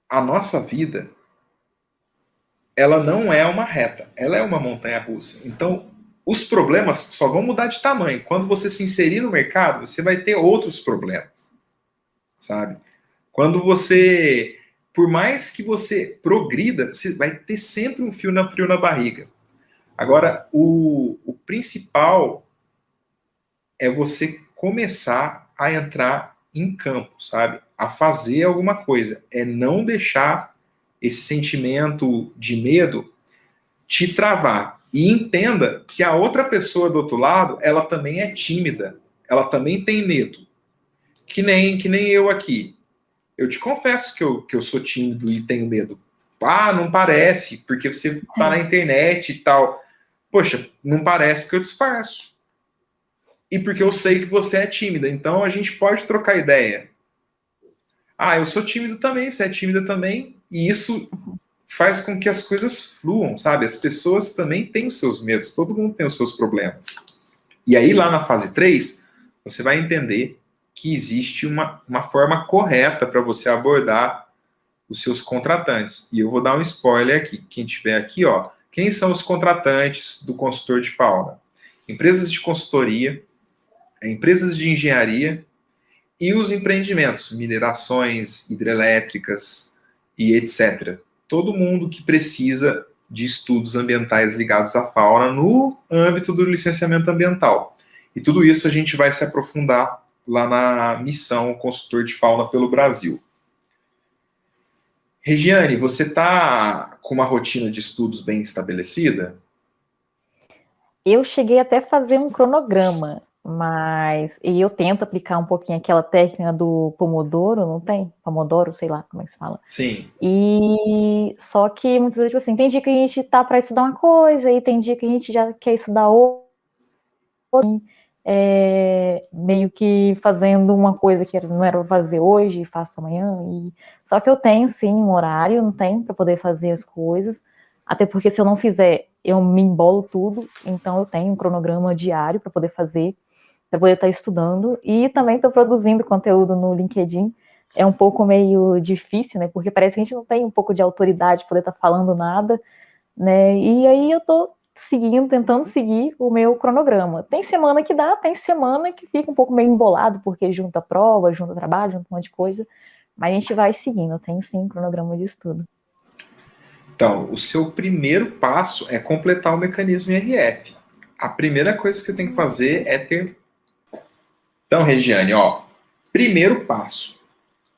a nossa vida, ela não é uma reta, ela é uma montanha-russa. Então, os problemas só vão mudar de tamanho. Quando você se inserir no mercado, você vai ter outros problemas, sabe? Quando você, por mais que você progrida, você vai ter sempre um frio na barriga. Agora, o principal é você começar a entrar em campo, sabe? A fazer alguma coisa. É não deixar esse sentimento de medo te travar. E entenda que a outra pessoa do outro lado, ela também é tímida. Ela também tem medo. Que nem eu aqui. Eu te confesso que eu sou tímido e tenho medo. Ah, não parece, porque você tá na internet e tal. Poxa, não parece porque eu disfarço. E porque eu sei que você é tímida. Então a gente pode trocar ideia. Ah, eu sou tímido também, você é tímida também. E isso faz com que as coisas fluam, sabe? As pessoas também têm os seus medos, todo mundo tem os seus problemas. E aí, lá na fase 3, você vai entender que existe uma forma correta para você abordar os seus contratantes. E eu vou dar um spoiler aqui. Quem tiver aqui, ó, quem são os contratantes do consultor de fauna? Empresas de consultoria, empresas de engenharia e os empreendimentos, minerações, hidrelétricas e etc. Todo mundo que precisa de estudos ambientais ligados à fauna no âmbito do licenciamento ambiental. E tudo isso a gente vai se aprofundar lá na missão Consultor de Fauna pelo Brasil. Regiane, você está com uma rotina de estudos bem estabelecida? Eu cheguei até a fazer um cronograma, mas e eu tento aplicar um pouquinho aquela técnica do Pomodoro, não tem? Pomodoro, sei lá como é que se fala. Sim. E só que muitas vezes, tipo assim, tem dia que a gente tá para estudar uma coisa e tem dia que a gente já quer estudar outra, meio que fazendo uma coisa que não era para fazer hoje, faço amanhã. Só que eu tenho sim um horário, não tem para poder fazer as coisas, até porque se eu não fizer, eu me embolo tudo. Então eu tenho um cronograma diário para poder fazer, para poder estar estudando, e também estou produzindo conteúdo no LinkedIn. É um pouco meio difícil, né? Porque parece que a gente não tem um pouco de autoridade para poder estar falando nada, né? E aí eu estou seguindo, tentando seguir o meu cronograma. Tem semana que dá, tem semana que fica um pouco meio embolado, porque junta prova, junta trabalho, junta um monte de coisa, mas a gente vai seguindo. Eu tenho sim um cronograma de estudo. Então, o seu primeiro passo é completar o mecanismo IRF. A primeira coisa que você tem que fazer é ter... Então, Regiane, ó, primeiro passo,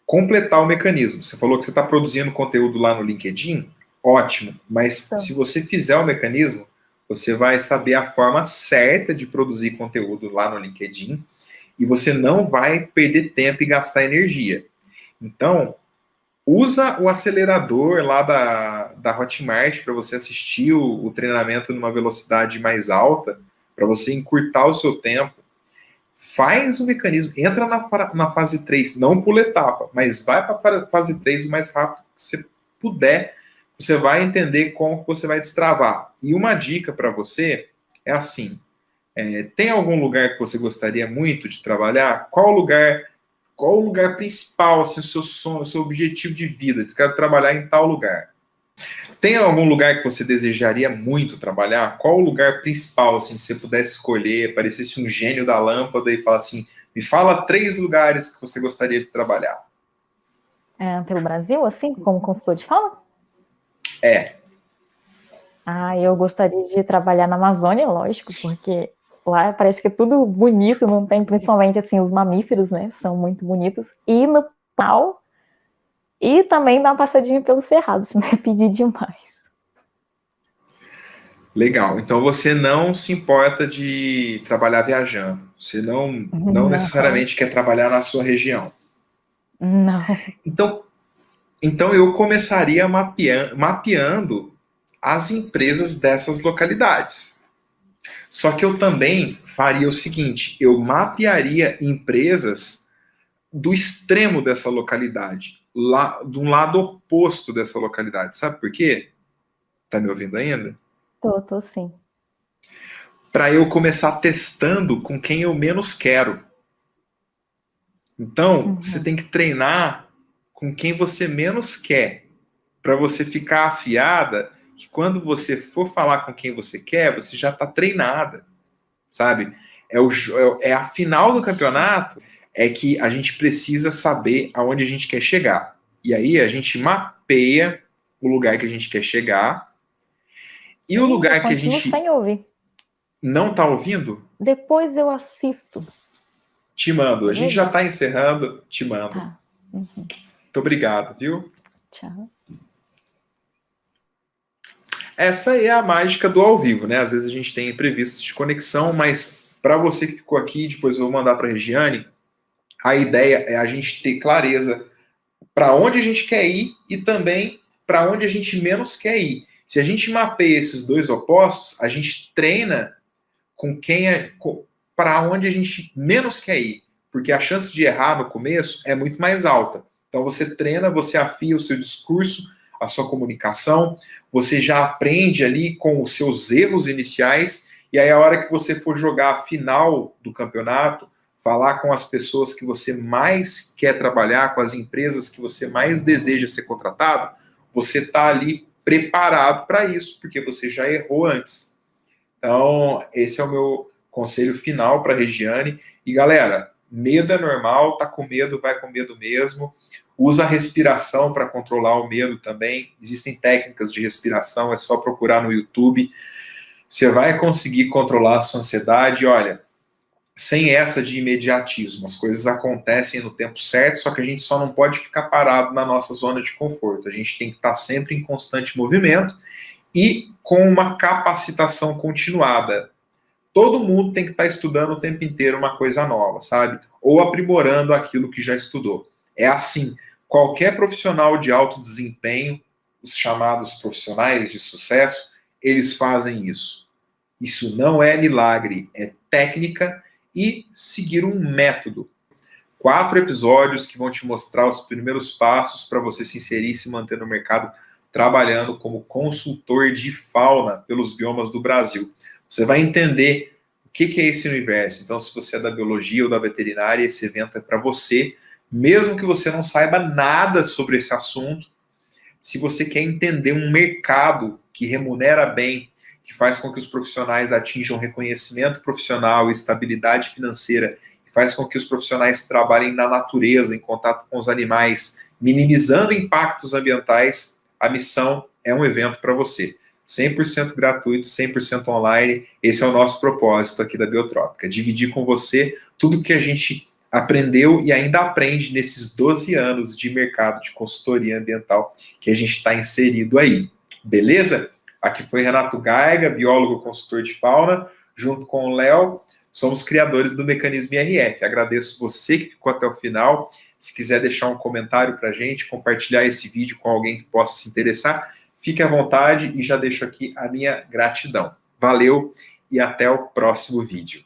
completar o mecanismo. Você falou que você está produzindo conteúdo lá no LinkedIn? Ótimo, mas se você fizer o mecanismo, você vai saber a forma certa de produzir conteúdo lá no LinkedIn e você não vai perder tempo e gastar energia. Então, usa o acelerador lá da Hotmart para você assistir o treinamento numa velocidade mais alta, para você encurtar o seu tempo. Faz o mecanismo, entra na fase 3, não pula etapa, mas vai para a fase 3 o mais rápido que você puder. Você vai entender como você vai destravar. E uma dica para você é assim, tem algum lugar que você gostaria muito de trabalhar? Qual o lugar principal, assim, o seu sonho, o seu objetivo de vida? Eu quero trabalhar em tal lugar. Tem algum lugar que você desejaria muito trabalhar? Qual o lugar principal, assim, se você pudesse escolher, parecesse um gênio da lâmpada e falar assim, me fala 3 lugares que você gostaria de trabalhar. Pelo Brasil, assim, como consultor de fauna? É. Eu gostaria de trabalhar na Amazônia, lógico, porque lá parece que é tudo bonito, não tem, principalmente assim, os mamíferos, né, são muito bonitos, e no Pantanal, e também dar uma passadinha pelo Cerrado, se não é pedir demais. Legal. Então você não se importa de trabalhar viajando. Você não necessariamente quer trabalhar na sua região. Não. Então eu começaria mapeando as empresas dessas localidades. Só que eu também faria o seguinte: eu mapearia empresas do extremo dessa localidade, lá de um lado oposto dessa localidade. Sabe por quê? Tá me ouvindo ainda? Tô sim. Para eu começar testando com quem eu menos quero. Então, você tem que treinar com quem você menos quer, para você ficar afiada, que quando você for falar com quem você quer, você já está treinada, sabe? É a final do campeonato, é que a gente precisa saber aonde a gente quer chegar. E aí a gente mapeia o lugar que a gente quer chegar e o lugar que a gente sem ouvir. não está ouvindo. Depois eu assisto. Te mando. A gente já está encerrando. Te mando. Tá. Muito obrigado, viu? Tchau. Essa é a mágica do ao vivo, né? Às vezes a gente tem imprevistos de conexão, mas para você que ficou aqui, depois eu vou mandar para a Regiane, a ideia é a gente ter clareza para onde a gente quer ir e também para onde a gente menos quer ir. Se a gente mapeia esses dois opostos, a gente treina com quem é para onde a gente menos quer ir, porque a chance de errar no começo é muito mais alta. Então você treina, você afia o seu discurso, a sua comunicação, você já aprende ali com os seus erros iniciais, e aí a hora que você for jogar a final do campeonato, falar com as pessoas que você mais quer trabalhar, com as empresas que você mais deseja ser contratado, você está ali preparado para isso, porque você já errou antes. Então, esse é o meu conselho final para a Regiane. E, galera, Medo é normal, tá com medo, vai com medo mesmo. Usa a respiração para controlar o medo também. Existem técnicas de respiração, é só procurar no YouTube. Você vai conseguir controlar a sua ansiedade, olha, sem essa de imediatismo. As coisas acontecem no tempo certo, só que a gente só não pode ficar parado na nossa zona de conforto. A gente tem que estar sempre em constante movimento e com uma capacitação continuada. Todo mundo tem que estar estudando o tempo inteiro uma coisa nova, sabe? Ou aprimorando aquilo que já estudou. É assim, qualquer profissional de alto desempenho, os chamados profissionais de sucesso, eles fazem isso. Isso não é milagre, é técnica e seguir um método. 4 episódios que vão te mostrar os primeiros passos para você se inserir e se manter no mercado trabalhando como consultor de fauna pelos biomas do Brasil. Você vai entender o que é esse universo. Então, se você é da biologia ou da veterinária, esse evento é para você, mesmo que você não saiba nada sobre esse assunto. Se você quer entender um mercado que remunera bem, que faz com que os profissionais atinjam reconhecimento profissional e estabilidade financeira, que faz com que os profissionais trabalhem na natureza, em contato com os animais, minimizando impactos ambientais, a missão é um evento para você. 100% gratuito, 100% online. Esse é o nosso propósito aqui da Biotrópica, dividir com você tudo que a gente aprendeu e ainda aprende nesses 12 anos de mercado de consultoria ambiental que a gente está inserido aí. Beleza? Aqui foi Renato Gaiga, biólogo consultor de fauna, junto com o Léo, somos criadores do Mecanismo IRF. Agradeço você que ficou até o final. Se quiser deixar um comentário para a gente, compartilhar esse vídeo com alguém que possa se interessar, fique à vontade e já deixo aqui a minha gratidão. Valeu e até o próximo vídeo.